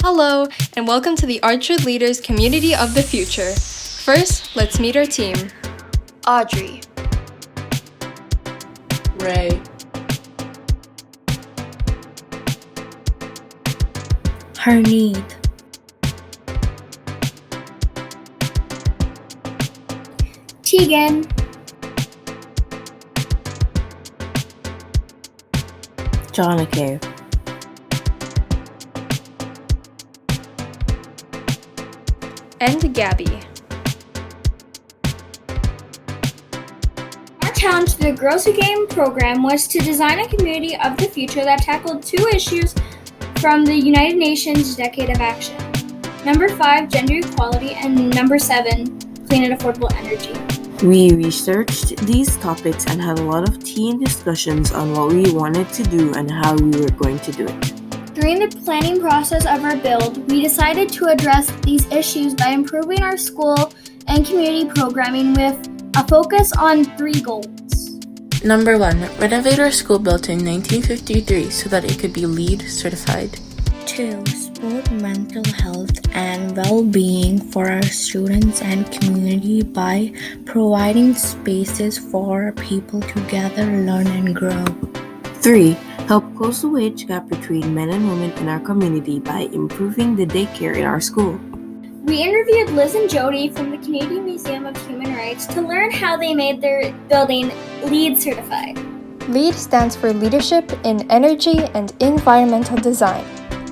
Hello, and welcome to the Orchard Leaders Community of the Future. First, let's meet our team. Audrey, Ray, Harneed, Tegan, Jonica, And Gabby. our challenge to the Girls Who Game program was to design a community of the future that tackled two issues from the United Nations Decade of Action. Number 5, gender equality, and number 7, clean and affordable energy. We researched these topics and had a lot of tea and discussions on what we wanted to do and how we were going to do it. During the planning process of our build, we decided to address these issues by improving our school and community programming with a focus on 3 goals. Number 1, renovate our school built in 1953 so that it could be LEED certified. 2. Support mental health and well-being for our students and community by providing spaces for people to gather, learn, and grow. 3. Help close the wage gap between men and women in our community by improving the daycare in our school. We interviewed Liz and Jody from the Canadian Museum of Human Rights to learn how they made their building LEED certified. LEED stands for Leadership in Energy and Environmental Design.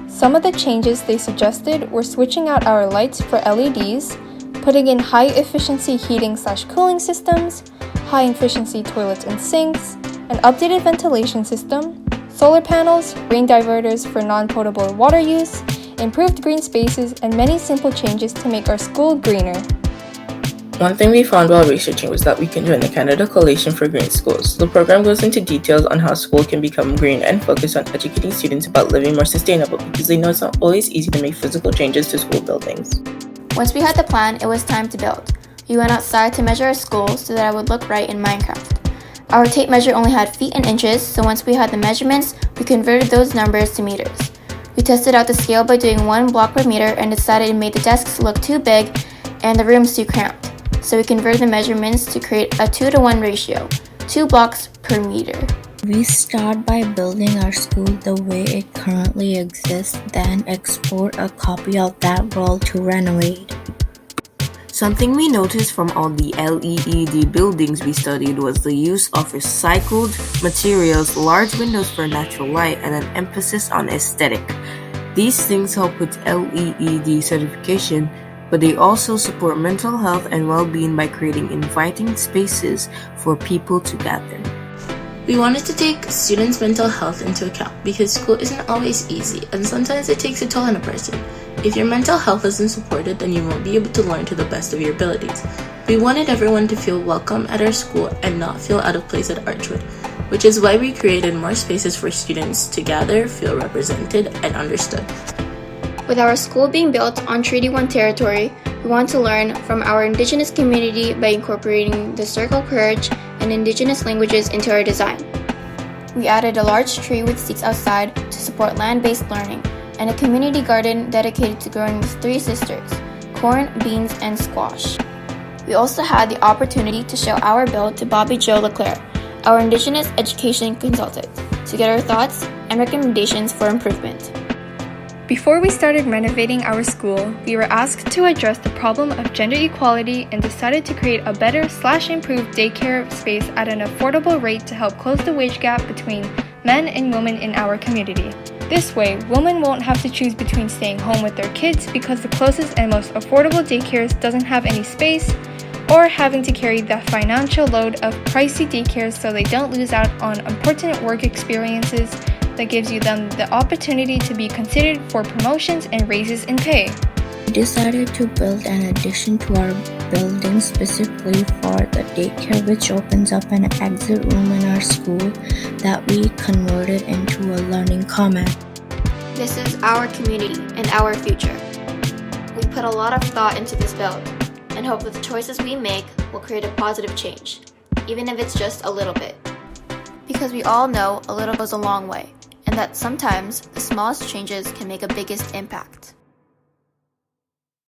Some of the changes they suggested were switching out our lights for LEDs, putting in high-efficiency heating/cooling systems, high-efficiency toilets and sinks, an updated ventilation system, solar panels, rain diverters for non-potable water use, improved green spaces, and many simple changes to make our school greener. One thing we found while researching was that we can join the Canada Coalition for Green Schools. The program goes into details on how school can become green and focus on educating students about living more sustainable because they know it's not always easy to make physical changes to school buildings. once we had the plan, it was time to build. We went outside to measure our school so that it would look right in Minecraft. Our tape measure only had feet and inches, so once we had the measurements, we converted those numbers to meters. We tested out the scale by doing 1 block per meter and decided it made the desks look too big and the rooms too cramped. So we converted the measurements to create a 2-to-1 ratio, 2 blocks per meter. We start by building our school the way it currently exists, then export a copy of that world to renovate. Something we noticed from all the LEED buildings we studied was the use of recycled materials, large windows for natural light, and an emphasis on aesthetic. These things help with LEED certification, but they also support mental health and well-being by creating inviting spaces for people to gather. We wanted to take students' mental health into account because school isn't always easy and sometimes it takes a toll on a person. If your mental health isn't supported, then you won't be able to learn to the best of your abilities. We wanted everyone to feel welcome at our school and not feel out of place at Archwood, which is why we created more spaces for students to gather, feel represented, and understood. With our school being built on Treaty 1 territory, we want to learn from our Indigenous community by incorporating the Circle Courage and Indigenous languages into our design. We added a large tree with seats outside to support land-based learning, and a community garden dedicated to growing the 3 sisters, corn, beans, and squash. We also had the opportunity to show our build to Bobby Jo Leclerc, our Indigenous education consultant, to get her thoughts and recommendations for improvement. Before we started renovating our school, we were asked to address the problem of gender equality and decided to create a better/improved daycare space at an affordable rate to help close the wage gap between men and women in our community. This way, women won't have to choose between staying home with their kids because the closest and most affordable daycares doesn't have any space, or having to carry the financial load of pricey daycares so they don't lose out on important work experiences that gives you them the opportunity to be considered for promotions and raises in pay. We decided to build an addition to our building specifically for the daycare, which opens up an exit room in our school that we converted into a learning common. This is our community and our future. We put a lot of thought into this build and hope that the choices we make will create a positive change, even if it's just a little bit. Because we all know a little goes a long way, and that sometimes the smallest changes can make a biggest impact.